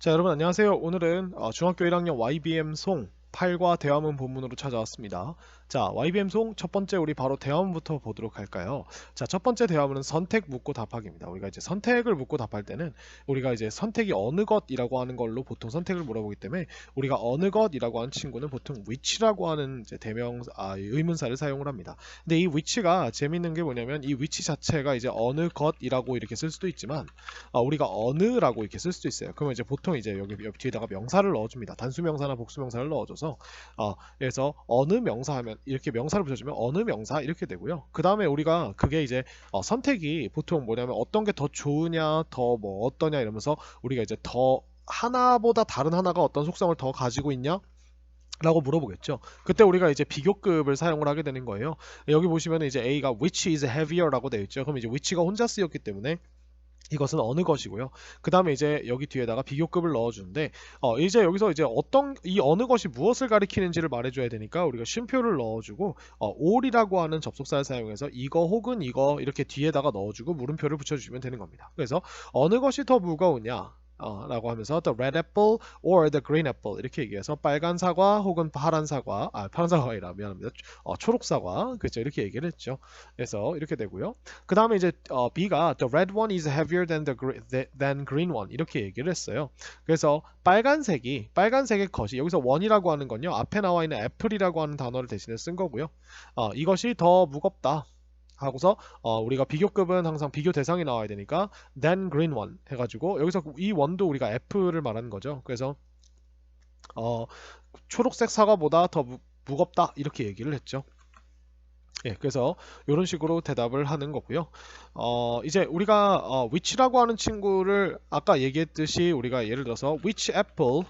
자, 여러분 안녕하세요. 오늘은 중학교 1학년 YBM 송 8과 대화문 본문으로 찾아왔습니다. 자, YBM 송 첫 번째 우리 바로 대화문부터 보도록 할까요? 자, 첫 번째 대화문은 선택 묻고 답하기입니다. 우리가 이제 선택을 묻고 답할 때는 우리가 이제 선택이 어느 것이라고 하는 걸로 보통 선택을 물어보기 때문에 우리가 어느 것이라고 하는 친구는 보통 which라고 하는 이제 의문사를 사용을 합니다. 근데 이 which가 재밌는 게 뭐냐면 이 which 자체가 이제 어느 것이라고 이렇게 쓸 수도 있지만 우리가 어느라고 이렇게 쓸 수도 있어요. 그러면 이제 보통 이제 여기 뒤에다가 명사를 넣어줍니다. 단수 명사나 복수 명사를 넣어줘서 그래서 어느 명사 하면 이렇게 명사를 붙여주면 어느 명사 이렇게 되고요. 그 다음에 우리가 그게 이제 선택이 보통 뭐냐면 어떤 게 더 좋으냐 더 뭐 어떠냐 이러면서 우리가 이제 더 하나보다 다른 하나가 어떤 속성을 더 가지고 있냐 라고 물어보겠죠. 그때 우리가 이제 비교급을 사용을 하게 되는 거예요. 여기 보시면 이제 A가 which is heavier 라고 되어 있죠. 그럼 이제 which가 혼자 쓰였기 때문에 이것은 어느 것이고요. 그 다음에 이제 여기 뒤에다가 비교급을 넣어주는데 이제 여기서 이제 어떤 이 어느 것이 무엇을 가리키는지를 말해줘야 되니까 우리가 쉼표를 넣어주고 all이라고 하는 접속사를 사용해서 이거 혹은 이거 이렇게 뒤에다가 넣어주고 물음표를 붙여주시면 되는 겁니다. 그래서 어느 것이 더 무거우냐 라고 하면서 the red apple or the green apple 이렇게 얘기해서 빨간 사과 혹은 파란 사과 파란 사과가 아니라 미안합니다. 초록 사과 그렇죠 이렇게 얘기를 했죠. 그래서 이렇게 되고요. 그 다음에 이제 B가 the red one is heavier than green one 이렇게 얘기를 했어요. 그래서 빨간색의 것이 여기서 one이라고 하는 건요 앞에 나와 있는 apple이라고 하는 단어를 대신에 쓴 거고요. 이것이 더 무겁다. 하고서 우리가 비교급은 항상 비교 대상이 나와야 되니까 than green one 해가지고 여기서 이 원도 우리가 F를 말하는 거죠. 그래서 어, 초록색 사과보다 더 무겁다 이렇게 얘기를 했죠. 예, 그래서 이런 식으로 대답을 하는 거고요. 이제 우리가 which라고 하는 친구를 아까 얘기했듯이 우리가 예를 들어서 which apple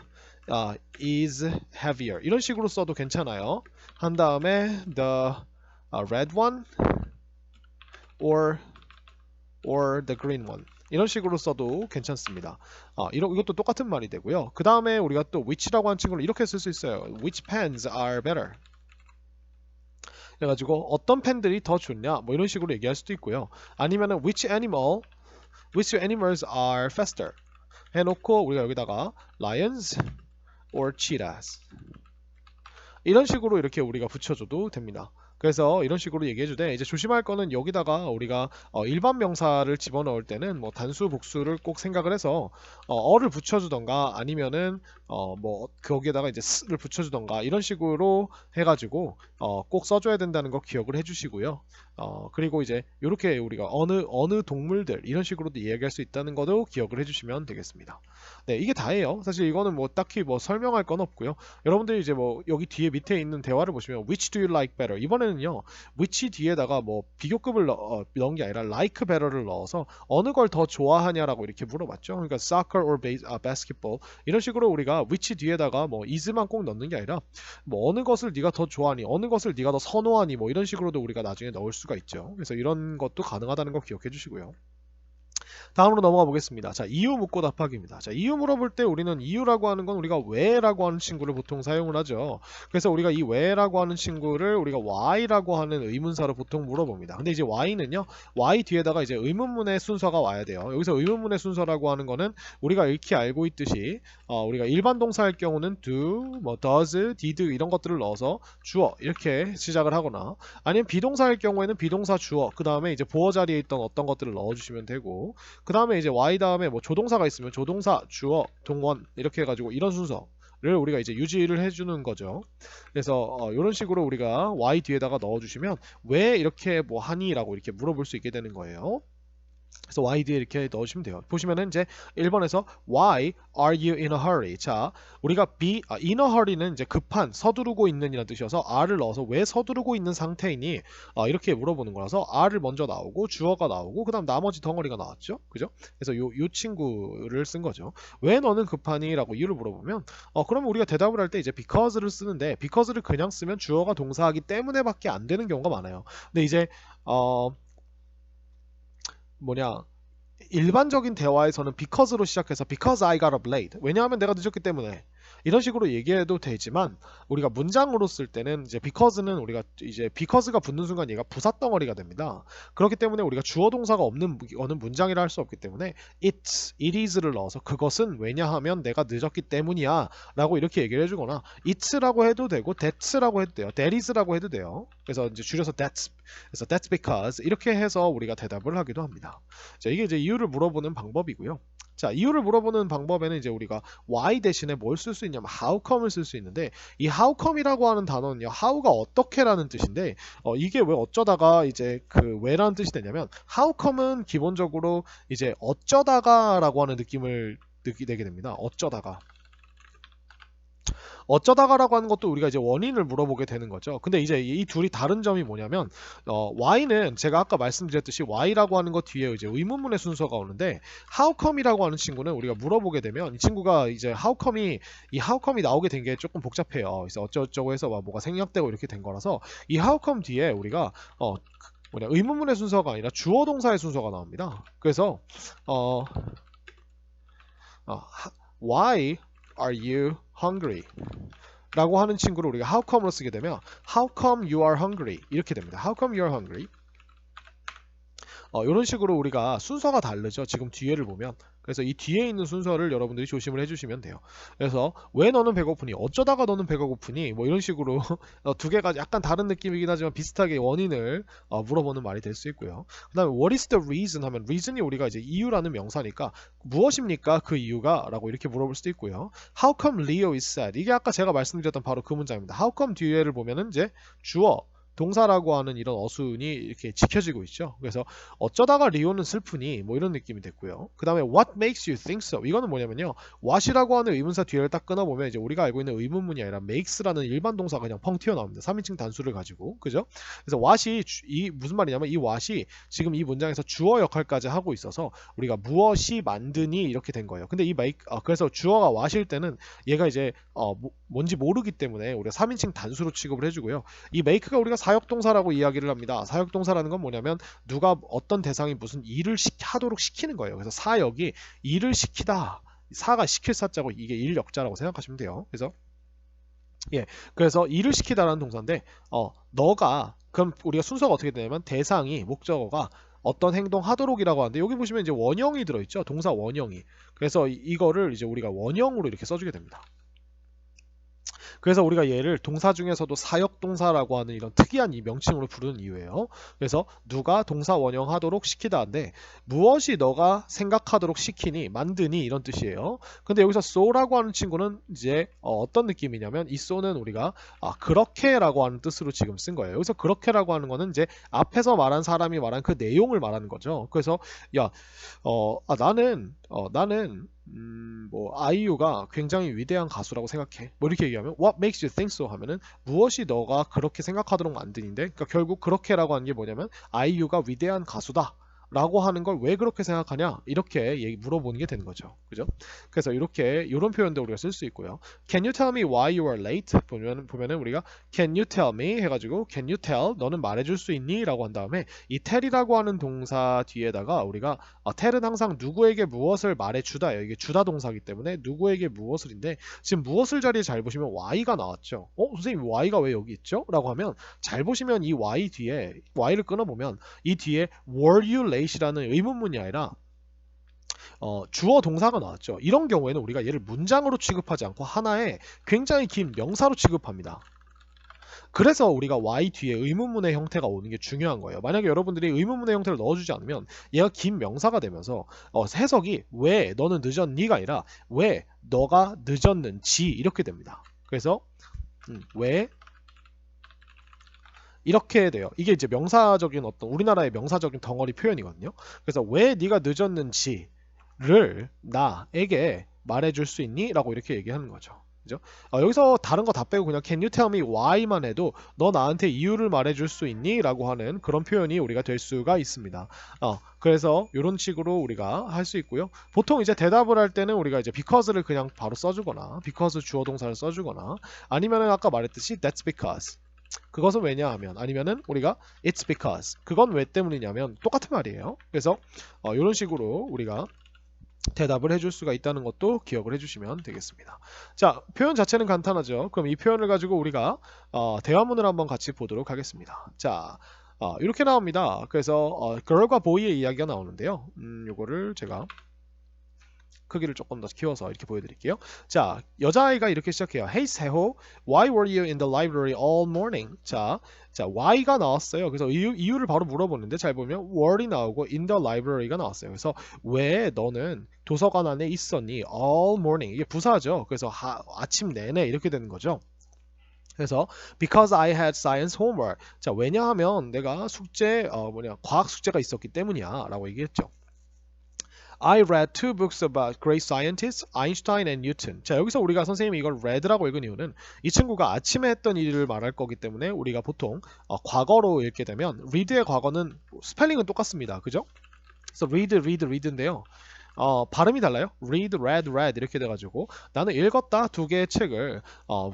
is heavier 이런 식으로 써도 괜찮아요. 한 다음에 the red one or the green one 이런 식으로 써도 괜찮습니다. 이것도 똑같은 말이 되고요. 그 다음에 우리가 또 which라고 하는 친구를 이렇게 쓸 수 있어요. Which pens are better? 그래가지고 어떤 펜들이 더 좋냐 뭐 이런 식으로 얘기할 수도 있고요. 아니면은 which animals are faster? 해놓고 우리가 여기다가 lions or cheetahs 이런 식으로 이렇게 우리가 붙여줘도 됩니다. 그래서 이런 식으로 얘기해주되 이제 조심할 거는 여기다가 우리가 일반 명사를 집어넣을 때는 뭐 단수 복수를 꼭 생각을 해서 어를 붙여주던가 아니면은 뭐 거기에다가 이제 s를 붙여주던가 이런 식으로 해가지고 꼭 써줘야 된다는 거 기억을 해주시고요. 그리고 이제 이렇게 우리가 어느 동물들 이런 식으로도 이야기할 수 있다는 것도 기억을 해주시면 되겠습니다. 네, 이게 다예요. 사실 이거는 뭐 딱히 뭐 설명할 건 없고요. 여러분들이 이제 뭐 여기 뒤에 밑에 있는 대화를 보시면 which do you like better? 이번에는요. which 뒤에다가 뭐 비교급을 넣은 게 아니라 like better를 넣어서 어느 걸 더 좋아하냐라고 이렇게 물어봤죠. 그러니까 soccer or basketball 이런 식으로 우리가 which 뒤에다가 뭐 is만 꼭 넣는 게 아니라 뭐 어느 것을 네가 더 좋아하니 어느 것을 네가 더 선호하니 뭐 이런 식으로도 우리가 나중에 넣을 수가 있죠. 그래서 이런 것도 가능하다는 거 기억해 주시고요. 다음으로 넘어가 보겠습니다. 자, 이유 묻고 답하기입니다. 자, 이유 물어볼 때 우리는 이유라고 하는 건 우리가 왜라고 하는 친구를 보통 사용을 하죠. 그래서 우리가 이 왜라고 하는 친구를 우리가 why라고 하는 의문사로 보통 물어봅니다. 근데 이제 why는요, why 뒤에다가 이제 의문문의 순서가 와야 돼요. 여기서 의문문의 순서라고 하는 거는 우리가 익히 알고 있듯이 우리가 일반 동사일 경우는 do, 뭐 does, did 이런 것들을 넣어서 주어 이렇게 시작을 하거나 아니면 비동사일 경우에는 비동사 주어 그 다음에 이제 보어 자리에 있던 어떤 것들을 넣어주시면 되고 그 다음에 이제 y 다음에 뭐 조동사가 있으면 조동사, 주어, 동원 이렇게 해가지고 이런 순서를 우리가 이제 유지를 해주는 거죠. 그래서 이런 식으로 우리가 y 뒤에다가 넣어주시면 왜 이렇게 뭐 하니?라고 이렇게 물어볼 수 있게 되는 거예요. 그래서 y 뒤에 이렇게 넣으시면 돼요. 보시면은 이제 1번에서 why are you in a hurry? 자, 우리가 in a hurry는 이제 급한, 서두르고 있는 이라는 뜻이어서 are를 넣어서 왜 서두르고 있는 상태이니? 이렇게 물어보는 거라서 are를 먼저 나오고 주어가 나오고 그다음 나머지 덩어리가 나왔죠. 그죠? 그래서 요 친구를 쓴 거죠. 왜 너는 급하니? 라고 이유를 물어보면 그러면 우리가 대답을 할 때 이제 because를 쓰는데 because를 그냥 쓰면 주어가 동사하기 때문에밖에 안 되는 경우가 많아요. 근데 이제 뭐냐 일반적인 대화에서는 because로 시작해서 because I got up late 왜냐하면 내가 늦었기 때문에 이런 식으로 얘기해도 되지만 우리가 문장으로 쓸 때는 이제 because는 우리가 이제 because가 붙는 순간 얘가 부사 덩어리가 됩니다. 그렇기 때문에 우리가 주어 동사가 없는 어느 문장이라 할 수 없기 때문에 it is를 넣어서 그것은 왜냐하면 내가 늦었기 때문이야 라고 이렇게 얘기를 해주거나 it'라고 해도 되고 that'라고 해도 돼요. that is라고 해도 돼요. 그래서 이제 줄여서 그래서 that's because 이렇게 해서 우리가 대답을 하기도 합니다. 자, 이게 이제 이유를 물어보는 방법이고요. 자, 이유를 물어보는 방법에는 이제 우리가 why 대신에 뭘 쓸 수 있냐면 how come을 쓸 수 있는데 이 how come이라고 하는 단어는요. how가 어떻게라는 뜻인데 이게 왜 어쩌다가 이제 그 왜라는 뜻이 되냐면 how come은 기본적으로 이제 어쩌다가라고 하는 느낌을 내게 됩니다. 어쩌다가라고 하는 것도 우리가 이제 원인을 물어보게 되는 거죠. 근데 이제 이 둘이 다른 점이 뭐냐면 why는 제가 아까 말씀드렸듯이 why라고 하는 것 뒤에 이제 의문문의 순서가 오는데 how come이라고 하는 친구는 우리가 물어보게 되면 이 친구가 이제 how come이 나오게 된 게 조금 복잡해요. 그래서 어쩌고저쩌고 해서 막 뭐가 생략되고 이렇게 된 거라서 이 how come 뒤에 우리가 의문문의 순서가 아니라 주어 동사의 순서가 나옵니다. 그래서 why are you hungry? 라고 하는 친구를 우리가 how come으로 쓰게 되면 how come you are hungry? 이렇게 됩니다. how come you are hungry? 이런 식으로 우리가 순서가 다르죠. 지금 뒤에를 보면. 그래서 이 뒤에 있는 순서를 여러분들이 조심을 해주시면 돼요. 그래서 왜 너는 배고프니? 어쩌다가 너는 배가 고프니? 뭐 이런 식으로 두 개가 약간 다른 느낌이긴 하지만 비슷하게 원인을 물어보는 말이 될 수 있고요. 그 다음에 what is the reason 하면 reason이 우리가 이제 이유라는 명사니까 무엇입니까? 그 이유가? 라고 이렇게 물어볼 수도 있고요. how come Leo is sad? 이게 아까 제가 말씀드렸던 바로 그 문장입니다. how come 뒤에를 보면은 이제 주어 동사라고 하는 이런 어순이 이렇게 지켜지고 있죠. 그래서 어쩌다가 리오는 슬프니 뭐 이런 느낌이 됐고요. 그 다음에 what makes you think so? 이거는 뭐냐면요. what이라고 하는 의문사 뒤를 딱 끊어보면 이제 우리가 알고 있는 의문문이 아니라 makes라는 일반 동사가 그냥 펑 튀어나옵니다. 3인칭 단수를 가지고. 그죠? 그래서 what이 무슨 말이냐면 이 what이 지금 이 문장에서 주어 역할까지 하고 있어서 우리가 무엇이 만드니 이렇게 된 거예요. 근데 이 그래서 주어가 what일 때는 얘가 이제 뭔지 모르기 때문에 우리가 3인칭 단수로 취급을 해주고요. 이 make가 우리가 사역동사라고 이야기를 합니다. 사역동사라는 건 뭐냐면 누가 어떤 대상이 무슨 일을 하도록 시키는 거예요. 그래서 사역이 일을 시키다. 사가 시킬 사자고 이게 일역자라고 생각하시면 돼요. 그래서 일을 시키다라는 동사인데 너가 그럼 우리가 순서가 어떻게 되냐면 대상이 목적어가 어떤 행동 하도록이라고 하는데 여기 보시면 이제 원형이 들어있죠. 동사 원형이. 그래서 이거를 이제 우리가 원형으로 이렇게 써주게 됩니다. 그래서 우리가 얘를 동사 중에서도 사역동사라고 하는 이런 특이한 이 명칭으로 부르는 이유예요. 그래서 누가 동사 원형하도록 시키다인데 무엇이 너가 생각하도록 시키니 만드니 이런 뜻이에요. 근데 여기서 so라고 하는 친구는 이제 어떤 느낌이냐면 이 so는 우리가 그렇게라고 하는 뜻으로 지금 쓴 거예요. 여기서 그렇게라고 하는 거는 이제 앞에서 말한 사람이 말한 그 내용을 말하는 거죠. 그래서 나는 아이유가 굉장히 위대한 가수라고 생각해. 뭐 이렇게 얘기하면 What makes you think so? 하면은 무엇이 너가 그렇게 생각하도록 만드는데 그러니까 결국 그렇게라고 하는 게 뭐냐면 아이유가 위대한 가수다. 라고 하는 걸 왜 그렇게 생각하냐 이렇게 물어보는 게 되는 거죠. 그죠? 그래서 이런 표현도 우리가 쓸 수 있고요. Can you tell me why you are late? 보면은 우리가 Can you tell me 해가지고 Can you tell 너는 말해줄 수 있니? 라고 한 다음에 이 tell이라고 하는 동사 뒤에다가 우리가 tell은 항상 누구에게 무엇을 말해주다예요. 이게 주다 동사이기 때문에 누구에게 무엇을인데 지금 무엇을 자리에 잘 보시면 y가 나왔죠. 선생님 y가 왜 여기 있죠? 라고 하면 잘 보시면 이 y 뒤에 y를 끊어보면 이 뒤에 were you late이라는 의문문이 아니라 주어 동사가 나왔죠. 이런 경우에는 우리가 얘를 문장으로 취급하지 않고 하나의 굉장히 긴 명사로 취급합니다. 그래서 우리가 y 뒤에 의문문의 형태가 오는 게 중요한 거예요. 만약에 여러분들이 의문문의 형태를 넣어주지 않으면 얘가 긴 명사가 되면서 해석이 왜 너는 늦었니가 아니라 왜 너가 늦었는지 이렇게 됩니다. 그래서 왜 이렇게 돼요. 이게 이제 명사적인 우리나라의 명사적인 덩어리 표현이거든요. 그래서 왜 네가 늦었는지를 나에게 말해줄 수 있니? 라고 이렇게 얘기하는 거죠. 그죠? 여기서 다른 거 다 빼고 그냥 Can you tell me why만 해도 너 나한테 이유를 말해줄 수 있니? 라고 하는 그런 표현이 우리가 될 수가 있습니다. 그래서 이런 식으로 우리가 할 수 있고요. 보통 이제 대답을 할 때는 우리가 이제 because를 그냥 바로 써주거나 because 주어 동사를 써주거나 아니면은 아까 말했듯이 that's because 그것은 왜냐 하면 아니면은 우리가 it's because 그건 왜 때문이냐면 똑같은 말이에요. 그래서 이런 식으로 우리가 대답을 해줄 수가 있다는 것도 기억을 해주시면 되겠습니다. 자, 표현 자체는 간단하죠. 그럼 이 표현을 가지고 우리가 대화문을 한번 같이 보도록 하겠습니다. 자, 이렇게 나옵니다. 그래서 girl과 boy의 이야기가 나오는데요. 요거를 제가 크기를 조금 더 키워서 이렇게 보여드릴게요. 자, 여자아이가 이렇게 시작해요. Hey 세호, why were you in the library all morning? 자, why가 나왔어요. 그래서 이유를 바로 물어보는데 잘 보면 were이 나오고 in the library가 나왔어요. 그래서 왜 너는 도서관 안에 있었니? All morning 이게 부사죠. 그래서 아침 내내 이렇게 되는 거죠. 그래서 because I had science homework. 자, 왜냐하면 내가 과학 숙제가 있었기 때문이야라고 얘기했죠. I read two books about great scientists, Einstein and Newton. 자, 여기서 우리가 선생님이 이걸 read라고 읽은 이유는 이 친구가 아침에 했던 일을 말할 거기 때문에 우리가 보통 과거로 읽게 되면 read의 과거는 스펠링은 똑같습니다. 그죠? 그래서 read인데요. 발음이 달라요. read, read 이렇게 돼가지고 나는 읽었다 두 개의 책을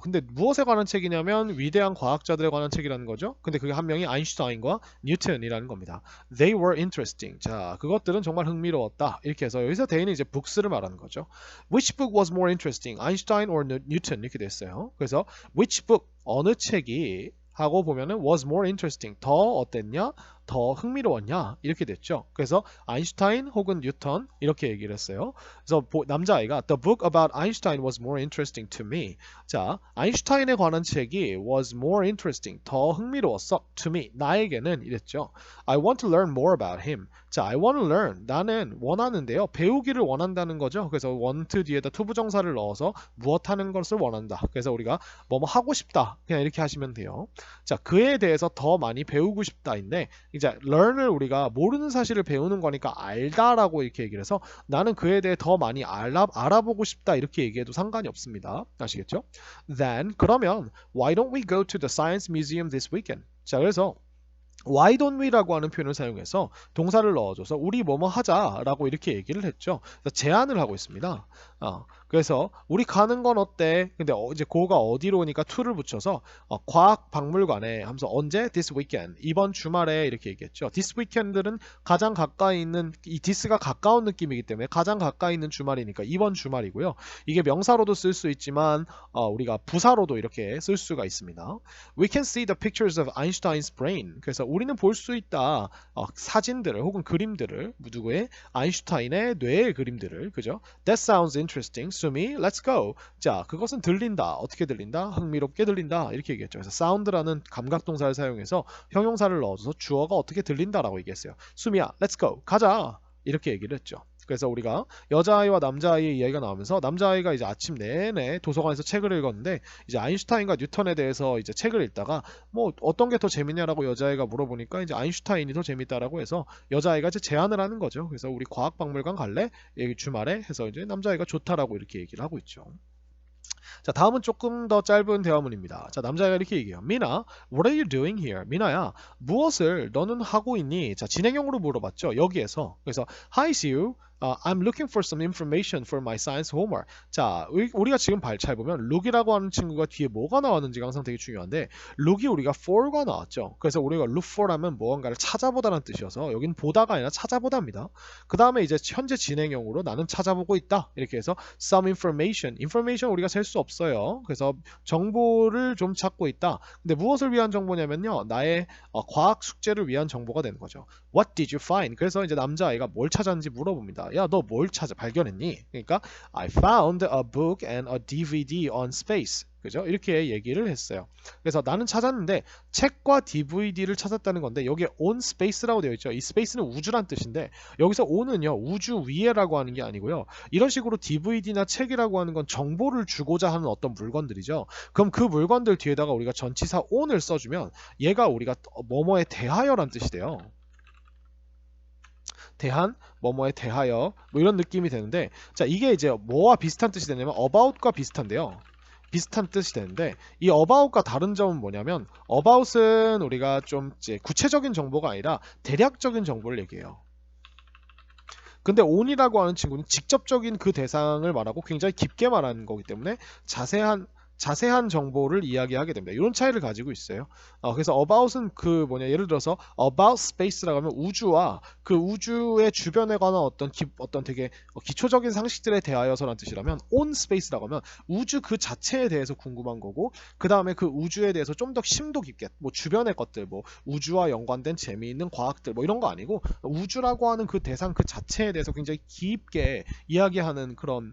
근데 무엇에 관한 책이냐면 위대한 과학자들에 관한 책이라는 거죠. 근데 그게 한 명이 아인슈타인과 뉴턴이라는 겁니다. They were interesting. 자, 그것들은 정말 흥미로웠다. 이렇게 해서 여기서 대인은 이제 books를 말하는 거죠. Which book was more interesting? Einstein or Newton? 이렇게 됐어요. 그래서 which book? 어느 책이 하고 보면은 was more interesting. 더 어땠냐? 더 흥미로웠냐? 이렇게 됐죠. 그래서 아인슈타인 혹은 뉴턴 이렇게 얘기를 했어요. 그래서 남자아이가 The book about Einstein was more interesting to me. 자, 아인슈타인에 관한 책이 was more interesting. 더 흥미로웠어. To me. 나에게는 이랬죠. I want to learn more about him. 자, I want to learn. 나는 원하는데요. 배우기를 원한다는 거죠. 그래서 want 뒤에다 투부정사를 넣어서 무엇 하는 것을 원한다. 그래서 우리가 뭐뭐 하고 싶다. 그냥 이렇게 하시면 돼요. 자, 그에 대해서 더 많이 배우고 싶다인데 이제 learn을 우리가 모르는 사실을 배우는 거니까 알다라고 이렇게 얘기를 해서 나는 그에 대해 더 많이 알아보고 싶다 이렇게 얘기해도 상관이 없습니다. 아시겠죠? Then 그러면 why don't we go to the science museum this weekend? 자, 그래서 why don't we라고 하는 표현을 사용해서 동사를 넣어줘서 우리 뭐뭐 하자라고 이렇게 얘기를 했죠. 제안을 하고 있습니다. 그래서 우리 가는 건 어때? 근데 이제 고가 어디로 오니까 to를 붙여서 과학 박물관에 하면서 언제? This weekend. 이번 주말에 이렇게 얘기했죠. This weekend는 가장 가까이 있는 이 this가 가까운 느낌이기 때문에 가장 가까이 있는 주말이니까 이번 주말이고요. 이게 명사로도 쓸 수 있지만 우리가 부사로도 이렇게 쓸 수가 있습니다. We can see the pictures of Einstein's brain. 그래서 우리는 볼 수 있다. 사진들을 혹은 그림들을 누구의? 아인슈타인의 뇌의 그림들을. 그죠? That sounds interesting. 수미, let's go. 자, 그것은 들린다. 어떻게 들린다? 흥미롭게 들린다. 이렇게 얘기했죠. 그래서 sound라는 감각동사를 사용해서 형용사를 넣어줘서 주어가 어떻게 들린다라고 얘기했어요. 수미야, let's go. 가자. 이렇게 얘기를 했죠. 그래서 우리가 여자아이와 남자아이의 이야기가 나오면서 남자아이가 이제 아침 내내 도서관에서 책을 읽었는데 이제 아인슈타인과 뉴턴에 대해서 이제 책을 읽다가 뭐 어떤 게 더 재밌냐라고 여자아이가 물어보니까 이제 아인슈타인이 더 재밌다라고 해서 여자아이가 이제 제안을 하는 거죠. 그래서 우리 과학박물관 갈래? 주말에 해서 이제 남자아이가 좋다라고 이렇게 얘기를 하고 있죠. 자, 다음은 조금 더 짧은 대화문입니다. 자, 남자애가 이렇게 얘기해요. 미나, what are you doing here? 미나야, 무엇을 너는 하고 있니? 자, 진행형으로 물어봤죠. 여기에서. 그래서 Hi, Siu. I'm looking for some information for my science homework. 자, 우리가 지금 잘 보면 look이라고 하는 친구가 뒤에 뭐가 나왔는지가 항상 되게 중요한데 look이 우리가 for가 나왔죠. 그래서 우리가 look for 하면 무언가를 찾아보다는 뜻이어서 여긴 보다가 아니라 찾아보다입니다. 그 다음에 이제 현재 진행형으로 나는 찾아보고 있다. 이렇게 해서 some information 우리가 셀 수 없어요. 그래서 정보를 좀 찾고 있다. 근데 무엇을 위한 정보냐면요. 나의 과학 숙제를 위한 정보가 되는 거죠. What did you find? 그래서 이제 남자아이가 뭘 찾았는지 물어봅니다. 야, 너 뭘 발견했니? 그러니까 I found a book and a DVD on space. 그죠? 이렇게 얘기를 했어요. 그래서 나는 찾았는데 책과 DVD를 찾았다는 건데 여기에 on space라고 되어 있죠. 이 space는 우주란 뜻인데 여기서 on은요 우주 위에라고 하는 게 아니고요. 이런 식으로 DVD나 책이라고 하는 건 정보를 주고자 하는 어떤 물건들이죠. 그럼 그 물건들 뒤에다가 우리가 전치사 on을 써주면 얘가 우리가 뭐뭐에 대하여란 뜻이 돼요. 대한 뭐뭐에 대하여 뭐 이런 느낌이 되는데 자 이게 이제 뭐와 비슷한 뜻이 되냐면 about과 비슷한데요. 비슷한 뜻이 되는데 이 about과 다른 점은 뭐냐면 about은 우리가 좀 이제 구체적인 정보가 아니라 대략적인 정보를 얘기해요. 근데 on이라고 하는 친구는 직접적인 그 대상을 말하고 굉장히 깊게 말하는 거기 때문에 자세한 자세한 정보를 이야기하게 됩니다. 이런 차이를 가지고 있어요. 그래서 about은 예를 들어서 about space라고 하면 우주와 그 우주의 주변에 관한 어떤 되게 기초적인 상식들에 대하여서라는 뜻이라면 on space라고 하면 우주 그 자체에 대해서 궁금한 거고, 그 다음에 그 우주에 대해서 좀 더 심도 깊게 뭐 주변의 것들, 뭐 우주와 연관된 재미있는 과학들 뭐 이런 거 아니고 우주라고 하는 그 대상 그 자체에 대해서 굉장히 깊게 이야기하는 그런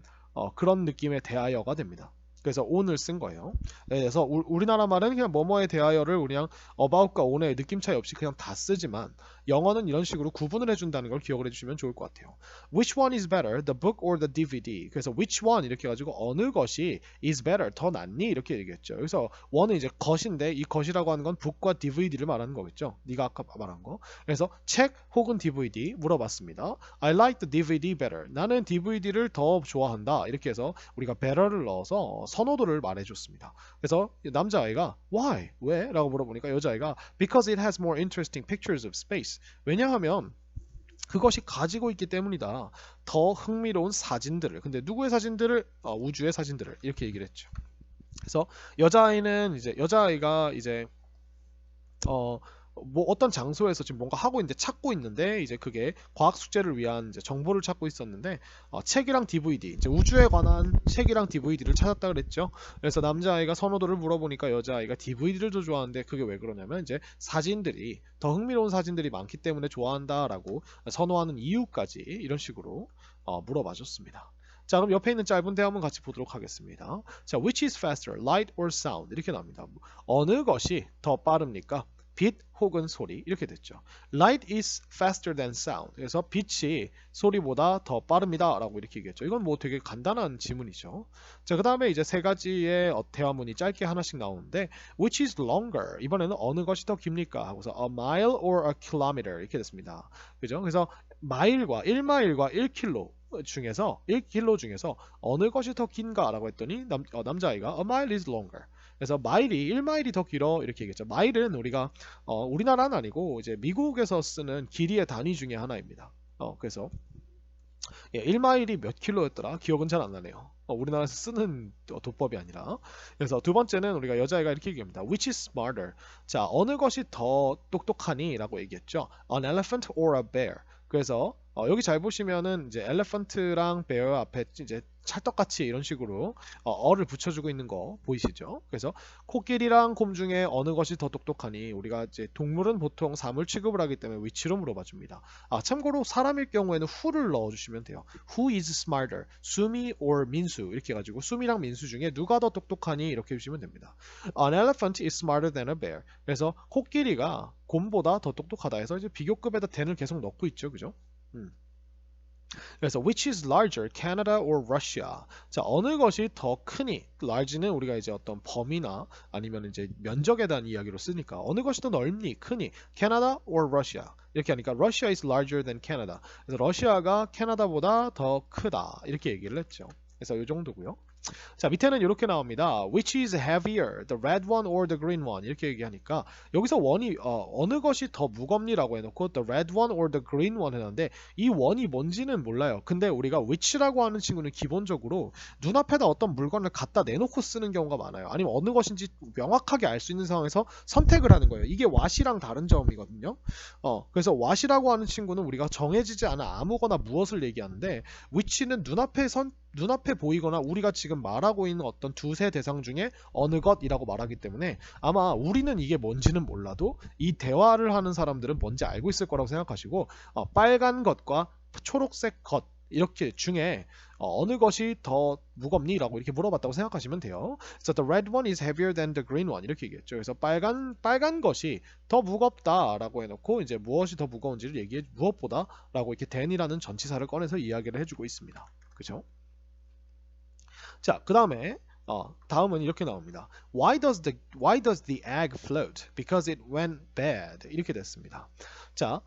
느낌의 대하여가 됩니다. 그래서 on을 쓴 거예요. 그래서 우리나라 말은 그냥 뭐뭐에 대하여를 그냥 about과 on의 느낌 차이 없이 그냥 다 쓰지만 영어는 이런 식으로 구분을 해준다는 걸 기억을 해주시면 좋을 것 같아요. Which one is better, the book or the DVD? 그래서 which one 이렇게 해가지고 어느 것이 is better, 더 낫니? 이렇게 얘기했죠. 그래서 one은 이제 것인데 이 것이라고 하는 건 book과 DVD를 말하는 거겠죠. 네가 아까 말한 거. 그래서 책 혹은 DVD 물어봤습니다. I like the DVD better. 나는 DVD를 더 좋아한다. 이렇게 해서 우리가 better를 넣어서 선호도를 말해줬습니다. 그래서 남자아이가 why? 왜? 라고 물어보니까 여자아이가 because it has more interesting pictures of space. 왜냐하면 그것이 가지고 있기 때문이다. 더 흥미로운 사진들을. 근데 누구의 사진들을? 우주의 사진들을. 이렇게 얘기를 했죠. 그래서 여자아이가 이제 뭐 어떤 장소에서 지금 뭔가 하고 있는데 찾고 있는데 이제 그게 과학 숙제를 위한 이제 정보를 찾고 있었는데 책이랑 DVD 이제 우주에 관한 책이랑 DVD를 찾았다 그랬죠. 그래서 남자아이가 선호도를 물어보니까 여자아이가 DVD를 더 좋아하는데 그게 왜 그러냐면 이제 사진들이 더 흥미로운 사진들이 많기 때문에 좋아한다라고 선호하는 이유까지 이런 식으로 물어봐줬습니다. 자, 그럼 옆에 있는 짧은 대화 한번 같이 보도록 하겠습니다. 자, which is faster, light or sound? 이렇게 나옵니다. 어느 것이 더 빠릅니까? 빛 혹은 소리 이렇게 됐죠. Light is faster than sound. 그래서 빛이 소리보다 더 빠릅니다 라고 이렇게 얘기했죠. 이건 뭐 되게 간단한 지문이죠. 자, 그 다음에 이제 세 가지의 대화문이 짧게 하나씩 나오는데 which is longer? 이번에는 어느 것이 더 깁니까? 하고서 a mile or a kilometer 이렇게 됐습니다. 그죠? 그래서 1마일과 1킬로 중에서 1킬로 중에서 어느 것이 더 긴가? 라고 했더니 남자아이가 a mile is longer. 그래서 1마일이 더 길어 이렇게 얘기했죠. 마일은 우리가 우리나라는 아니고 이제 미국에서 쓰는 길이의 단위 중에 하나입니다. 그래서 1마일이 몇 킬로였더라? 기억은 잘 안 나네요. 우리나라에서 쓰는 도법이 아니라. 그래서 두 번째는 우리가 여자애가 이렇게 얘기합니다. Which is smarter? 자, 어느 것이 더 똑똑하니? 라고 얘기했죠. An elephant or a bear? 그래서 여기 잘 보시면은 이제 엘레펀트랑 베어 앞에 이제 찰떡같이 이런 식으로 어를 붙여주고 있는 거 보이시죠? 그래서 코끼리랑 곰 중에 어느 것이 더 똑똑하니 우리가 이제 동물은 보통 사물 취급을 하기 때문에 위치로 물어봐 줍니다. 참고로 사람일 경우에는 who를 넣어주시면 돼요. Who is smarter? 수미 or 민수 이렇게 해가지고 수미랑 민수 중에 누가 더 똑똑하니 이렇게 해주시면 됩니다. An elephant is smarter than a bear. 그래서 코끼리가 곰보다 더 똑똑하다 해서 이제 비교급에다 than을 계속 넣고 있죠, 그죠? 그래서 which is larger, Canada or Russia? 자, 어느 것이 더 크니? large는 우리가 이제 어떤 범위나 아니면 이제 면적에 대한 이야기로 쓰니까 어느 것이 더 넓니? 크니? Canada or Russia? 이렇게 하니까 Russia is larger than Canada. 그래서 러시아가 캐나다보다 더 크다. 이렇게 얘기를 했죠. 그래서 이 정도고요. 자, 밑에는 이렇게 나옵니다. Which is heavier, the red one or the green one? 이렇게 얘기하니까 여기서 원이 어느 것이 더 무겁니라고 해놓고 the red one or the green one 해놨는데 이 원이 뭔지는 몰라요. 근데 우리가 which라고 하는 친구는 기본적으로 눈앞에다 어떤 물건을 갖다 내놓고 쓰는 경우가 많아요. 아니면 어느 것인지 명확하게 알 수 있는 상황에서 선택을 하는 거예요. 이게 what이랑 다른 점이거든요. 그래서 what이라고 하는 친구는 우리가 정해지지 않은 아무거나 무엇을 얘기하는데 which는 눈앞에 보이거나 우리가 지금 말하고 있는 어떤 두세 대상 중에 어느 것이라고 말하기 때문에 아마 우리는 이게 뭔지는 몰라도 이 대화를 하는 사람들은 뭔지 알고 있을 거라고 생각하시고 빨간 것과 초록색 것 이렇게 중에 어느 것이 더 무겁니? 라고 이렇게 물어봤다고 생각하시면 돼요. 그래서 the red one is heavier than the green one 이렇게 얘기했죠. 그래서 빨간 것이 더 무겁다라고 해놓고 이제 무엇이 더 무거운지를 얘기해 무엇보다라고 이렇게 than이라는 전치사를 꺼내서 이야기를 해주고 있습니다. 그죠? 자, 그 다음에 다음은 이렇게 나옵니다. Why does the egg float? Because it went bad. 이렇게 됐습니다. 자,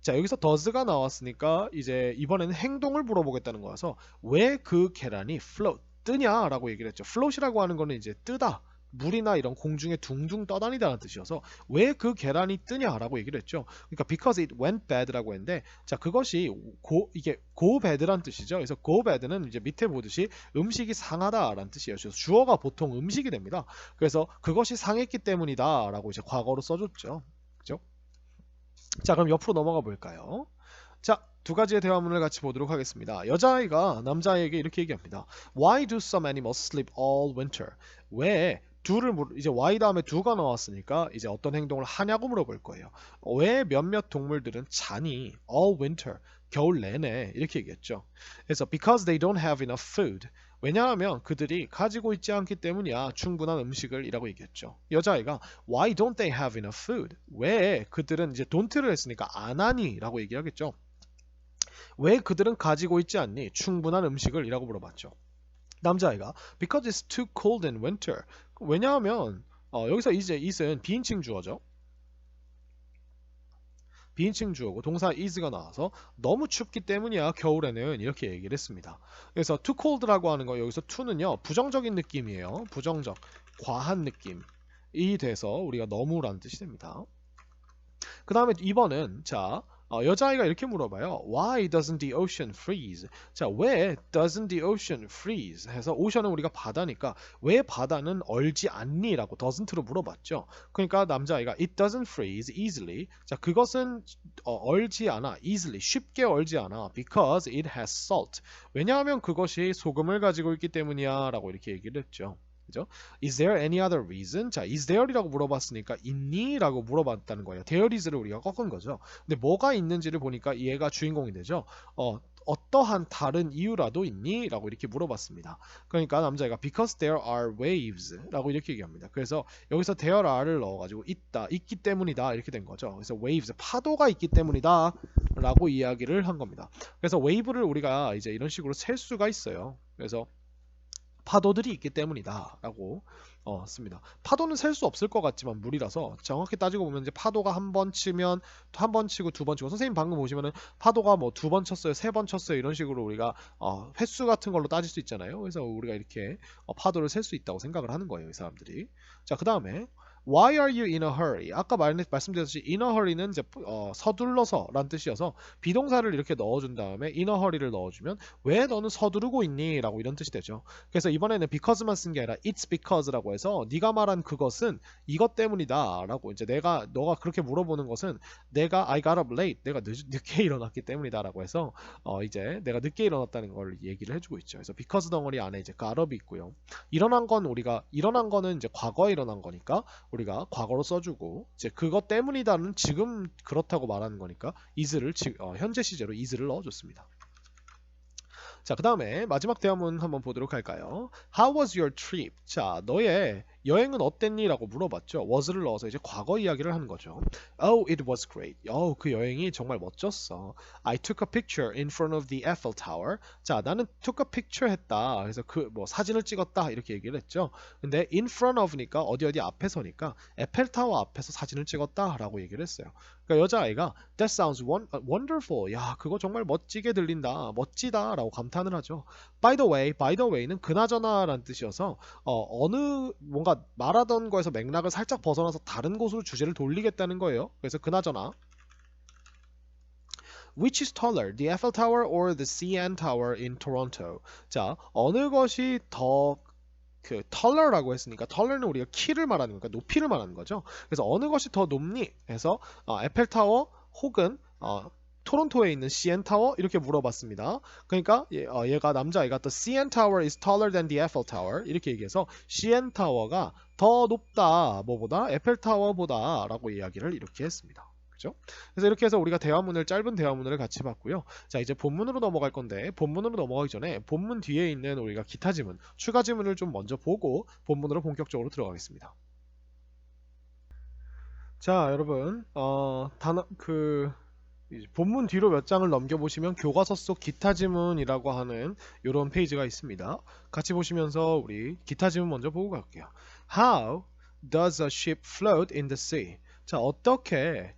자, 여기서 does가 나왔으니까 이제 이번에는 행동을 물어보겠다는 거라서 왜 그 계란이 float 뜨냐라고 얘기를 했죠. float이라고 하는 거는 이제 뜨다, 물이나 이런 공중에 둥둥 떠다니다는 뜻이어서 왜 그 계란이 뜨냐라고 얘기를 했죠. 그러니까 because it went bad라고 했는데 자 그것이 이게 go bad란 뜻이죠. 그래서 go bad는 이제 밑에 보듯이 음식이 상하다라는 뜻이에요. 그래서 주어가 보통 음식이 됩니다. 그래서 그것이 상했기 때문이다라고 이제 과거로 써줬죠. 그죠? 자 그럼 옆으로 넘어가 볼까요? 자, 두 가지의 대화문을 같이 보도록 하겠습니다. 여자아이가 남자아이에게 이렇게 얘기합니다. Why do some animals sleep all winter? 왜 이제 why 다음에 do가 나왔으니까 이제 어떤 행동을 하냐고 물어볼 거예요. 왜 몇몇 동물들은 자니 all winter 겨울 내내 이렇게 얘기했죠. 그래서 because they don't have enough food. 왜냐하면 그들이 가지고 있지 않기 때문이야. 충분한 음식을 이라고 얘기했죠. 여자아이가 Why don't they have enough food? 왜 그들은 이제 don't를 했으니까 안 하니? 라고 얘기하겠죠. 왜 그들은 가지고 있지 않니? 충분한 음식을 이라고 물어봤죠. 남자아이가 Because it's too cold in winter. 왜냐하면 여기서 이제 it은 비인칭 주어죠. 비인칭 주어고 동사 is가 나와서 너무 춥기 때문이야 겨울에는 이렇게 얘기를 했습니다. 그래서 too cold라고 하는 거 여기서 to는요 부정적인 느낌이에요. 부정적, 과한 느낌이 돼서 우리가 너무라는 뜻이 됩니다. 그 다음에 2번은 자 여자아이가 이렇게 물어봐요. Why doesn't the ocean freeze? 자, 왜 doesn't the ocean freeze? 해서 오션은 우리가 바다니까 왜 바다는 얼지 않니? 라고 doesn't로 물어봤죠. 그러니까 남자아이가 it doesn't freeze easily. 자, 그것은 얼지 않아. easily. 쉽게 얼지 않아. Because it has salt. 왜냐하면 그것이 소금을 가지고 있기 때문이야. 라고 이렇게 얘기를 했죠. 그죠? Is there any other reason? 자, is there이라고 물어봤으니까 있니? 라고 물어봤다는 거예요. there is를 우리가 꺾은 거죠. 근데 뭐가 있는지를 보니까 얘가 주인공이 되죠. 어떠한 다른 이유라도 있니? 라고 이렇게 물어봤습니다. 그러니까 남자애가 because there are waves 라고 이렇게 얘기합니다. 그래서 여기서 there are를 넣어가지고 있기 때문이다 이렇게 된 거죠. 그래서 waves, 파도가 있기 때문이다 라고 이야기를 한 겁니다. 그래서 wave를 우리가 이제 이런 식으로 셀 수가 있어요. 그래서 파도들이 있기 때문이다 라고 씁니다. 파도는 셀 수 없을 것 같지만 물이라서 정확히 따지고 보면 이제 파도가 한 번 치면 한 번 치고 두 번 치고 선생님 방금 보시면은 파도가 뭐 두 번 쳤어요 세 번 쳤어요 이런 식으로 우리가 횟수 같은 걸로 따질 수 있잖아요. 그래서 우리가 이렇게 파도를 셀 수 있다고 생각을 하는 거예요 이 사람들이. 자 그 다음에 Why are you in a hurry? 아까 말씀드렸듯이 in a hurry는 이제 서둘러서 라는 뜻이어서 비동사를 이렇게 넣어준 다음에 in a hurry를 넣어주면 왜 너는 서두르고 있니? 라고 이런 뜻이 되죠. 그래서 이번에는 because만 쓴 게 아니라 it's because라고 해서 네가 말한 그것은 이것 때문이다 라고 이제 너가 그렇게 물어보는 것은 내가 I got up late 내가 늦게 일어났기 때문이다 라고 해서 이제 내가 늦게 일어났다는 걸 얘기를 해주고 있죠. 그래서 because 덩어리 안에 이제 got up이 있고요. 일어난 거는 이제 과거에 일어난 거니까 우리가 과거로 써주고 이제 그것 때문이다는 지금 그렇다고 말하는 거니까 is를 현재 시제로 is를 넣어줬습니다. 자, 그 다음에 마지막 대화문 한번 보도록 할까요? How was your trip? 자, 너의 여행은 어땠니? 라고 물어봤죠. was를 넣어서 이제 과거 이야기를 하는 거죠. Oh, it was great. 그 여행이 정말 멋졌어. I took a picture in front of the Eiffel Tower. 자, 나는 took a picture 했다. 그래서 사진을 찍었다. 이렇게 얘기를 했죠. 근데 in front of니까 어디 앞에서니까 에펠타워 앞에서 사진을 찍었다. 라고 얘기를 했어요. 그러니까 여자아이가 That sounds wonderful. 야, 그거 정말 멋지게 들린다. 멋지다. 라고 감탄을 하죠. By the way는 그나저나라는 뜻이어서 뭔가 말하던 거에서 맥락을 살짝 벗어나서 다른 곳으로 주제를 돌리겠다는 거예요. 그래서 그나저나 Which is taller, the Eiffel Tower or the CN Tower in Toronto? 자, 어느 것이 더 털러라고 했으니까 털러는 우리가 키를 말하는 거니까 높이를 말하는 거죠. 그래서 어느 것이 더 높니? 해서 에펠타워 혹은 토론토에 있는 CN 타워 이렇게 물어봤습니다. 그러니까 얘가 남자애가 The CN Tower is taller than the Eiffel Tower 이렇게 얘기해서 CN 타워가 더 높다 뭐보다 에펠타워보다 라고 이야기를 이렇게 했습니다. 그죠? 그래서 이렇게 해서 우리가 짧은 대화문을 같이 봤고요. 자 이제 본문으로 넘어갈 건데 본문으로 넘어가기 전에 본문 뒤에 있는 우리가 기타 지문, 추가 지문을 좀 먼저 보고 본문으로 본격적으로 들어가겠습니다. 자 여러분 본문 뒤로 몇 장을 넘겨보시면 교과서 속 기타 지문이라고 하는 이런 페이지가 있습니다. 같이 보시면서 우리 기타 지문 먼저 보고 갈게요. How does a ship float in the sea? 자, 어떻게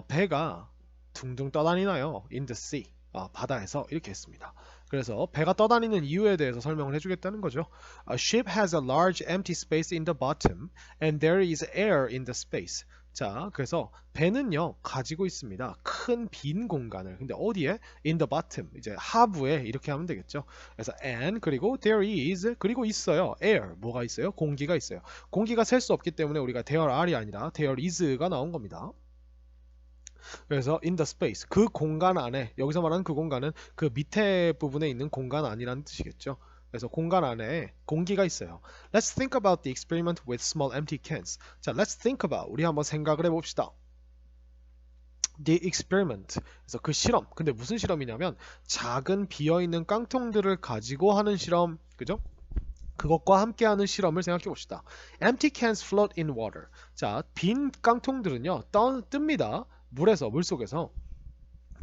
배가 둥둥 떠다니나요? In the sea. 바다에서 이렇게 했습니다. 그래서 배가 떠다니는 이유에 대해서 설명을 해주겠다는 거죠. A ship has a large empty space in the bottom and there is air in the space. 자, 그래서 배는요 가지고 있습니다. 큰 빈 공간을. 근데 어디에? In the bottom. 이제 하부에 이렇게 하면 되겠죠. 그래서 and 그리고 there is 그리고 있어요. air 뭐가 있어요? 공기가 있어요. 공기가 셀 수 없기 때문에 우리가 there are이 아니라 there is가 나온 겁니다. 그래서 in the space 그 공간 안에 여기서 말하는 그 공간은 그 밑에 부분에 있는 공간 아니라는 뜻이겠죠. 그래서 공간 안에 공기가 있어요. Let's think about the experiment with small empty cans. 자, let's think about 우리 한번 생각을 해봅시다. The experiment. 그래서 그 실험. 근데 무슨 실험이냐면 작은 비어있는 깡통들을 가지고 하는 실험. 그죠? 그것과 함께하는 실험을 생각해 봅시다. Empty cans float in water. 자, 빈 깡통들은요 뜹니다. 물속에서.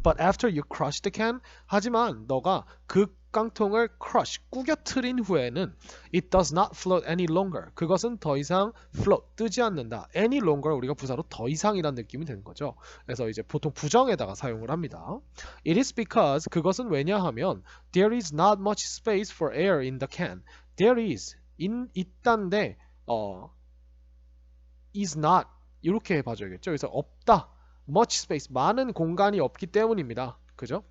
But after you crush the can, 하지만 너가 그 깡통을 crush, 꾸겨트린 후에는 it does not float any longer. 그것은 더 이상 float, 뜨지 않는다. any longer 우리가 부사로 더 이상이라는 느낌이 되는 거죠. 그래서 이제 보통 부정에다가 사용을 합니다. It is because 그것은 왜냐하면 there is not much space for air in the can. There is 있단데 is not 이렇게 봐줘야겠죠. 그래서 없다. much space 많은 공간이 없기 때문입니다. 그죠?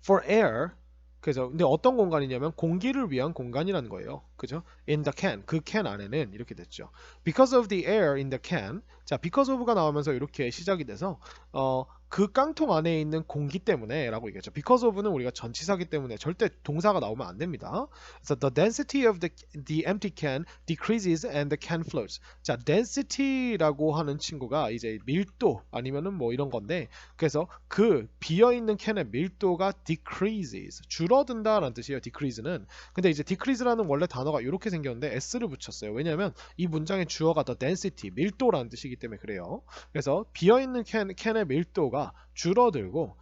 For air 그래서 근데 어떤 공간이냐면 공기를 위한 공간이라는 거예요. 그죠? In the can 그 캔 안에는 이렇게 됐죠. Because of the air in the can 자 because of가 나오면서 이렇게 시작이 돼서 그 깡통 안에 있는 공기 때문에 라고 얘기했죠. Because of는 우리가 전치사기 때문에 절대 동사가 나오면 안 됩니다. 그래서 the density of the empty can decreases and the can floats. 자, density라고 하는 친구가 이제 밀도 아니면은 뭐 이런 건데 그래서 그 비어있는 캔의 밀도가 decreases 줄어든다라는 뜻이에요. decrease는. 근데 이제 decrease라는 원래 단어가 이렇게 생겼는데 s를 붙였어요. 왜냐하면 이 문장의 주어가 the density 밀도라는 뜻이기 때문에 그래요. 그래서 비어있는 캔의 밀도가 줄어들고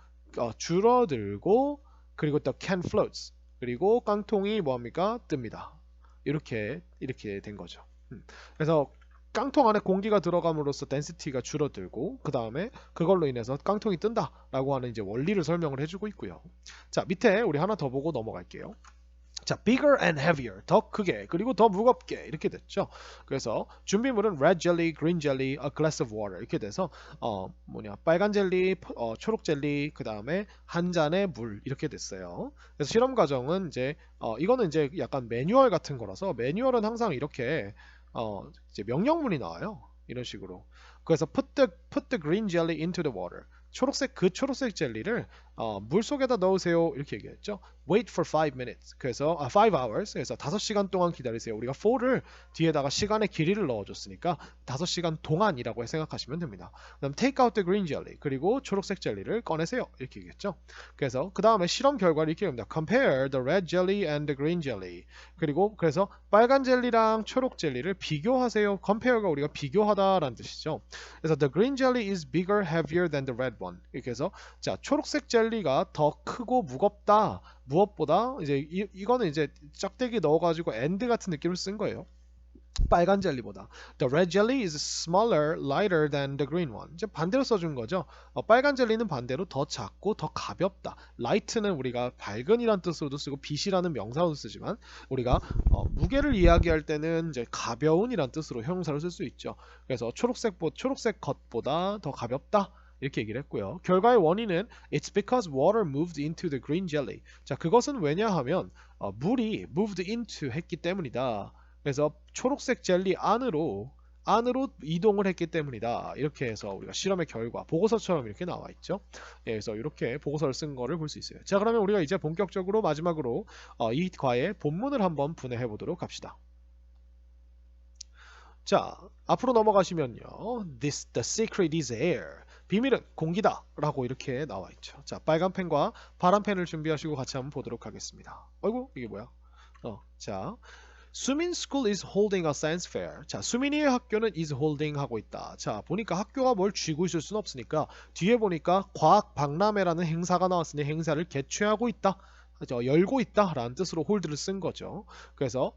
그리고 또 can floats 그리고 깡통이 뭐합니까? 뜹니다. 이렇게 된 거죠. 그래서 깡통 안에 공기가 들어감으로써 density가 줄어들고 그 다음에 그걸로 인해서 깡통이 뜬다라고 하는 이제 원리를 설명을 해주고 있고요. 자 밑에 우리 하나 더 보고 넘어갈게요. 자, bigger and heavier, 더 크게 그리고 더 무겁게 이렇게 됐죠. 그래서 준비물은 red jelly, green jelly, a glass of water 이렇게 돼서 빨간 젤리, 초록 젤리, 그 다음에 한 잔의 물 이렇게 됐어요. 그래서 실험 과정은 이제 이거는 이제 약간 매뉴얼 같은 거라서 매뉴얼은 항상 이렇게 이제 명령문이 나와요. 이런 식으로. 그래서 put the green jelly into the water. 초록색 젤리를 물 속에다 넣으세요. 이렇게 얘기했죠. Wait for 5 minutes. 그래서 5 hours. 그래서 5시간 동안 기다리세요. 우리가 for를 뒤에다가 시간의 길이를 넣어줬으니까 5시간 동안이라고 생각하시면 됩니다. 그다음 take out the green jelly. 그리고 초록색 젤리를 꺼내세요. 이렇게 얘기했죠. 그래서 그 다음에 실험 결과를 이렇게 합니다. Compare the red jelly and the green jelly. 그래서 빨간 젤리랑 초록 젤리를 비교하세요. compare가 우리가 비교하다라는 뜻이죠. 그래서 the green jelly is bigger, heavier than the red one. 이렇게 해서 자 초록색 젤리가 더 크고 무겁다. 무엇보다 이제 이거는 이제 짝대기 넣어가지고 and 같은 느낌을 쓴 거예요. 빨간 젤리보다. The red jelly is smaller, lighter than the green one. 이제 반대로 써준 거죠. 빨간 젤리는 반대로 더 작고 더 가볍다. light는 우리가 밝은이란 뜻으로도 쓰고 빛이라는 명사로도 쓰지만 우리가 무게를 이야기할 때는 이제 가벼운이란 뜻으로 형용사를 쓸 수 있죠. 그래서 초록색 것보다 더 가볍다. 이렇게 얘기를 했고요. 결과의 원인은 It's because water moved into the green jelly. 자, 그것은 왜냐하면 물이 moved into 했기 때문이다. 그래서 초록색 젤리 안으로 이동을 했기 때문이다. 이렇게 해서 우리가 실험의 결과, 보고서처럼 이렇게 나와 있죠. 예, 그래서 이렇게 보고서를 쓴 거를 볼 수 있어요. 자, 그러면 우리가 이제 본격적으로 마지막으로 이 과의 본문을 한번 분해해 보도록 합시다. 자, 앞으로 넘어가시면요. The secret is air. 비밀은 공기다 라고 이렇게 나와 있죠. 자, 빨간 펜과 파란 펜을 준비하시고 같이 한번 보도록 하겠습니다. 어이구, 이게 뭐야? 자, 수민 school is holding a science fair. 자, 수민이의 학교는 is holding 하고 있다. 자, 보니까 학교가 뭘 쥐고 있을 수는 없으니까 뒤에 보니까 과학 박람회라는 행사가 나왔으니 행사를 개최하고 있다. 열고 있다 라는 뜻으로 hold를 쓴 거죠. 그래서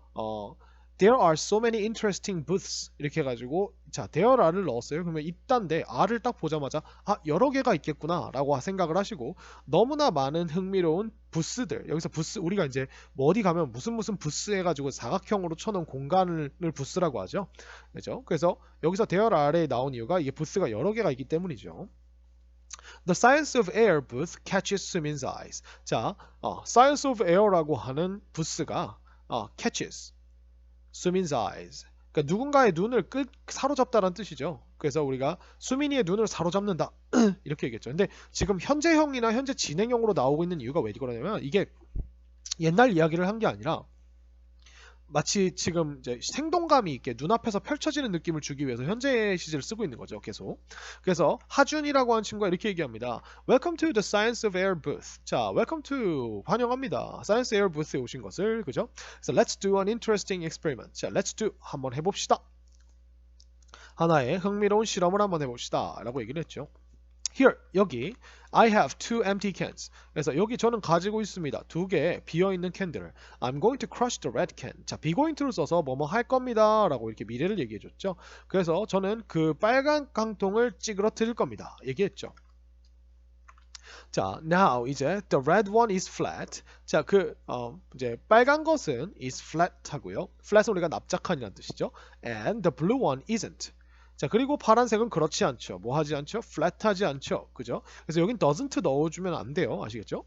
There are so many interesting booths 이렇게 해가지고 자 there are를 넣었어요. 그러면 있단데 are를 딱 보자마자 여러 개가 있겠구나 라고 생각을 하시고 너무나 많은 흥미로운 부스들 여기서 부스 우리가 이제 뭐 어디 가면 무슨 부스 해가지고 사각형으로 쳐놓은 공간을 부스라고 하죠. 그죠? 그래서 여기서 there are에 나온 이유가 이게 부스가 여러 개가 있기 때문이죠. The Science of Air booth catches 수민's eyes. 자, Science of Air라고 하는 부스가 catches 수민's eyes. 그러니까 누군가의 눈을 사로잡다라는 뜻이죠. 그래서 우리가 수민이의 눈을 사로잡는다 이렇게 얘기했죠. 근데 지금 현재형이나 현재 진행형으로 나오고 있는 이유가 왜 그러냐면 이게 옛날 이야기를 한 게 아니라 마치 지금 이제 생동감이 있게 눈앞에서 펼쳐지는 느낌을 주기 위해서 현재 시제를 쓰고 있는 거죠. 계속. 그래서 하준이라고 하는 친구가 이렇게 얘기합니다. Welcome to the Science of Air booth. 자, welcome to 환영합니다. Science Air booth에 오신 것을 그죠? 그래서 let's do an interesting experiment. 자, let's do 한번 해봅시다. 하나의 흥미로운 실험을 한번 해봅시다. 라고 얘기를 했죠. Here 여기 I have two empty cans. 그래서 여기 저는 가지고 있습니다. 두 개 비어있는 캔들을. I'm going to crush the red can. 자, be going to를 써서 뭐뭐 할 겁니다. 라고 이렇게 미래를 얘기해줬죠. 그래서 저는 그 빨간 깡통을 찌그러뜨릴 겁니다. 얘기했죠. 자, now 이제 the red one is flat. 자, 이제 빨간 것은 is flat 하고요. flat은 우리가 납작한이라는 뜻이죠. And the blue one isn't. 자, 그리고 파란색은 그렇지 않죠. 뭐 하지 않죠? flat하지 않죠. 그죠? 그래서 여긴 doesn't 넣어주면 안 돼요. 아시겠죠?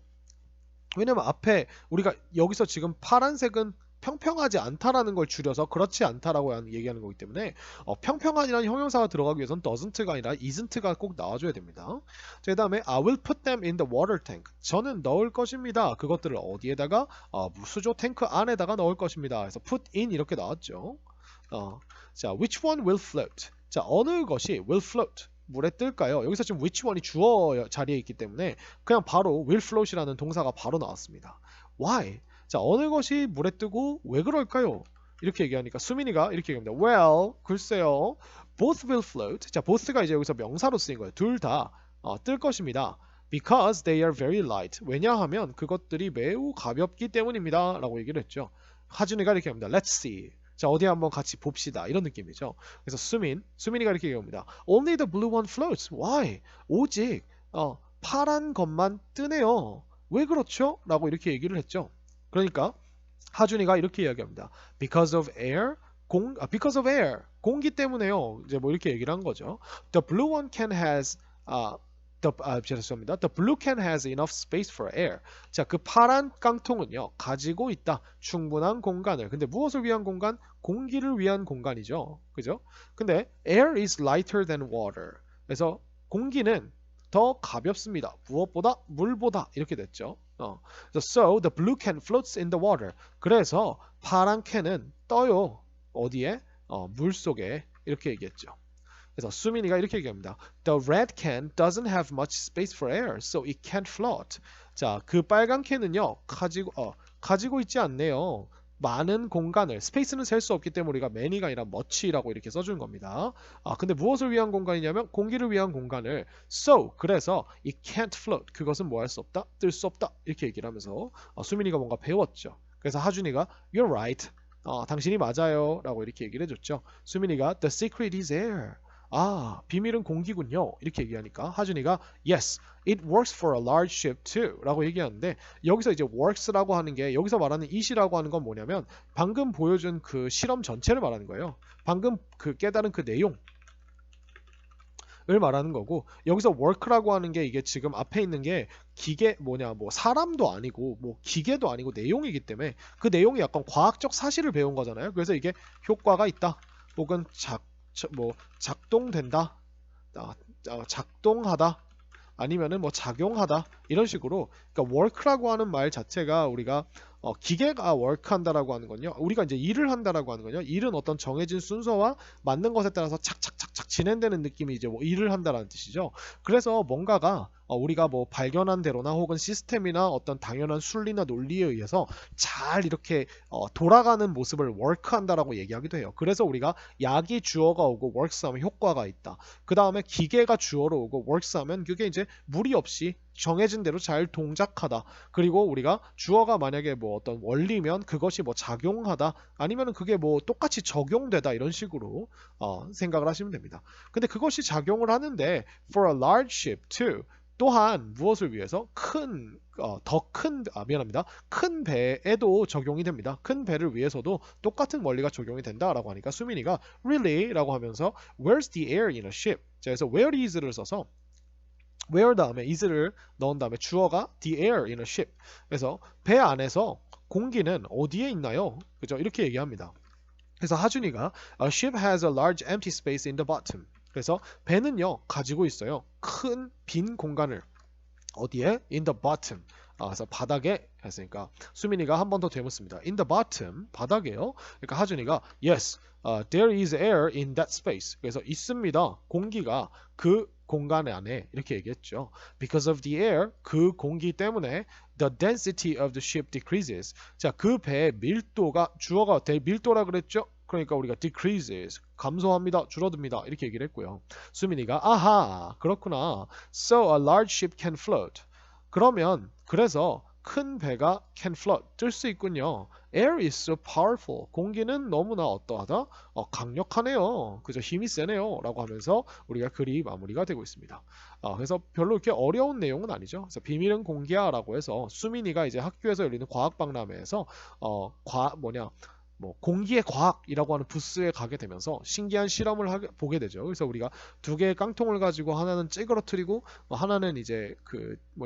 왜냐면 앞에 우리가 여기서 지금 파란색은 평평하지 않다라는 걸 줄여서 그렇지 않다라고 얘기하는 거기 때문에 평평한이라는 형용사가 들어가기 위해서는 doesn't가 아니라 isn't가 꼭 나와줘야 됩니다. 자, 그 다음에 I will put them in the water tank. 저는 넣을 것입니다. 그것들을 어디에다가 수조 탱크 안에다가 넣을 것입니다. 그래서 put in 이렇게 나왔죠. 자, which one will float? 자, 어느 것이 will float? 물에 뜰까요? 여기서 지금 which one이 주어 자리에 있기 때문에 그냥 바로 will float이라는 동사가 바로 나왔습니다. Why? 자, 어느 것이 물에 뜨고 왜 그럴까요? 이렇게 얘기하니까 수민이가 이렇게 얘기합니다. Well, 글쎄요. Both will float. 자, both가 이제 여기서 명사로 쓰인 거예요. 둘 다 뜰 것입니다. Because they are very light. 왜냐하면 그것들이 매우 가볍기 때문입니다. 라고 얘기를 했죠. 하준이가 이렇게 합니다. Let's see. 자, 어디 한번 같이 봅시다. 이런 느낌이죠. 그래서 수민이가 이렇게 얘기합니다. Only the blue one floats. Why? 오직 파란 것만 뜨네요. 왜 그렇죠? 라고 이렇게 얘기를 했죠. 그러니까 하준이가 이렇게 이야기합니다. Because of air. because of air. 공기 때문에요. 이제 뭐 이렇게 얘기를 한 거죠. The blue one can has 죄송합니다. The blue can has enough space for air. 자, 그 파란 깡통은요 가지고 있다 충분한 공간을. 근데 무엇을 위한 공간? 공기를 위한 공간이죠. 그죠? 근데 air is lighter than water. 그래서 공기는 더 가볍습니다. 무엇보다? 물보다. 이렇게 됐죠. So the blue can floats in the water. 그래서 파란 캔은 떠요. 어디에? 물 속에. 이렇게 얘기했죠. 그래서 수민이가 이렇게 얘기합니다. The red can doesn't have much space for air, so it can't float. 자, 그 빨간 캔은요 가지고 있지 않네요. 많은 공간을, 스페이스는 셀 수 없기 때문에 우리가 many가 아니라 much라고 이렇게 써준 겁니다. 근데 무엇을 위한 공간이냐면 공기를 위한 공간을. So, 그래서 it can't float. 그것은 뭐 할 수 없다? 뜰 수 없다. 이렇게 얘기를 하면서 수민이가 뭔가 배웠죠. 그래서 하준이가 You're right. 당신이 맞아요. 라고 이렇게 얘기를 해줬죠. 수민이가 The secret is air. 비밀은 공기군요. 이렇게 얘기하니까 하준이가 Yes, it works for a large ship too. 라고 얘기하는데 여기서 이제 works라고 하는 게 여기서 말하는 it이라고 하는 건 뭐냐면 방금 보여준 그 실험 전체를 말하는 거예요. 방금 그 깨달은 그 내용을 말하는 거고 여기서 work라고 하는 게 이게 지금 앞에 있는 게 기계 뭐 사람도 아니고 뭐 기계도 아니고 내용이기 때문에 그 내용이 약간 과학적 사실을 배운 거잖아요. 그래서 이게 효과가 있다 혹은 작동된다, 작동하다, 아니면은 뭐 작용하다 이런 식으로. 그러니까 work라고 하는 말 자체가 우리가 기계가 work한다라고 하는 건요. 우리가 이제 일을 한다라고 하는 건요. 일은 어떤 정해진 순서와 맞는 것에 따라서 착착착착 진행되는 느낌이 이제 뭐 일을 한다라는 뜻이죠. 그래서 뭔가가 우리가 뭐 발견한 대로나 혹은 시스템이나 어떤 당연한 순리나 논리에 의해서 잘 이렇게 돌아가는 모습을 work한다라고 얘기하기도 해요. 그래서 우리가 약이 주어가 오고 works 하면 효과가 있다. 그 다음에 기계가 주어로 오고 works 하면 그게 이제 무리 없이 정해진 대로 잘 동작하다. 그리고 우리가 주어가 만약에 뭐 어떤 원리면 그것이 뭐 작용하다 아니면은 그게 뭐 똑같이 적용되다 이런 식으로 생각을 하시면 됩니다. 근데 그것이 작용을 하는데 for a large ship too. 또한 무엇을 위해서 미안합니다. 큰 배에도 적용이 됩니다. 큰 배를 위해서도 똑같은 원리가 적용이 된다라고 하니까 수민이가 really라고 하면서 where's the air in a ship? 자, 그래서 where is를 써서 where 다음에 is를 넣은 다음에 주어가 the air in a ship. 그래서 배 안에서 공기는 어디에 있나요? 그죠? 이렇게 얘기합니다. 그래서 하준이가 A ship has a large empty space in the bottom. 그래서 배는요 가지고 있어요 큰 빈 공간을 어디에? In the bottom. 그래서 바닥에 했으니까 수민이가 한 번 더 되묻습니다. In the bottom 바닥에요. 그러니까 하준이가 Yes, there is air in that space. 그래서 있습니다. 공기가 그 공간 안에 이렇게 얘기했죠. Because of the air 그 공기 때문에 the density of the ship decreases. 자, 그 배의 밀도가 주어가 밀도라 그랬죠. 그러니까 우리가 decreases 감소합니다. 줄어듭니다. 이렇게 얘기를 했고요. 수민이가 아하 그렇구나. So a large ship can float. 그러면 그래서 큰 배가 can float 뜰 수 있군요. Air is so powerful. 공기는 너무나 어떠하다? 강력하네요. 그죠? 힘이 세네요. 라고 하면서 우리가 글이 마무리가 되고 있습니다. 그래서 별로 이렇게 어려운 내용은 아니죠. 그래서 비밀은 공개야 라고 해서 수민이가 이제 학교에서 열리는 과학박람회에서 뭐 공기의 과학이라고 하는 부스에 가게 되면서 신기한 실험을 보게 되죠. 그래서 우리가 두 개의 깡통을 가지고 하나는 찌그러뜨리고 하나는 이제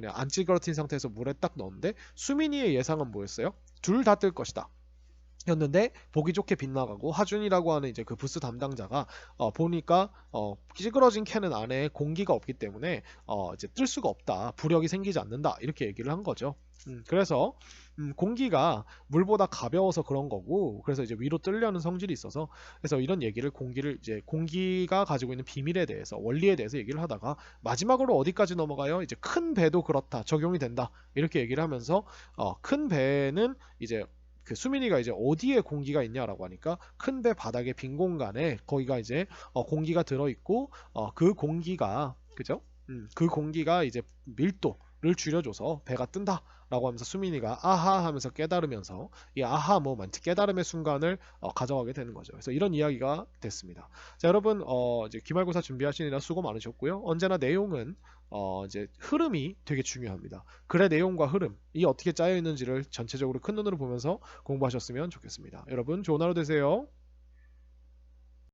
안 찌그러뜨린 상태에서 물에 딱 넣었는데 수민이의 예상은 뭐였어요? 둘 다 뜰 것이다. 였는데 보기 좋게 빗나가고 하준이라고 하는 이제 그 부스 담당자가 보니까 찌그러진 캔은 안에 공기가 없기 때문에 이제 뜰 수가 없다. 부력이 생기지 않는다. 이렇게 얘기를 한 거죠. 그래서 공기가 물보다 가벼워서 그런 거고 그래서 이제 위로 뜨려는 성질이 있어서 그래서 이런 얘기를 공기가 가지고 있는 비밀에 대해서 원리에 대해서 얘기를 하다가 마지막으로 어디까지 넘어가요? 이제 큰 배도 그렇다. 적용이 된다. 이렇게 얘기를 하면서 큰 배는 이제 그 수민이가 이제 어디에 공기가 있냐라고 하니까 큰 배 바닥에 빈 공간에 거기가 이제 공기가 들어 있고 그 공기가 그죠? 그 공기가 이제 밀도를 줄여줘서 배가 뜬다라고 하면서 수민이가 아하 하면서 깨달으면서 이 아하 모먼트 깨달음의 순간을 가져가게 되는 거죠. 그래서 이런 이야기가 됐습니다. 자, 여러분 이제 기말고사 준비하시느라 수고 많으셨고요. 언제나 내용은 이제 흐름이 되게 중요합니다. 글의 내용과 흐름이 어떻게 짜여 있는지를 전체적으로 큰 눈으로 보면서 공부하셨으면 좋겠습니다. 여러분 좋은 하루 되세요.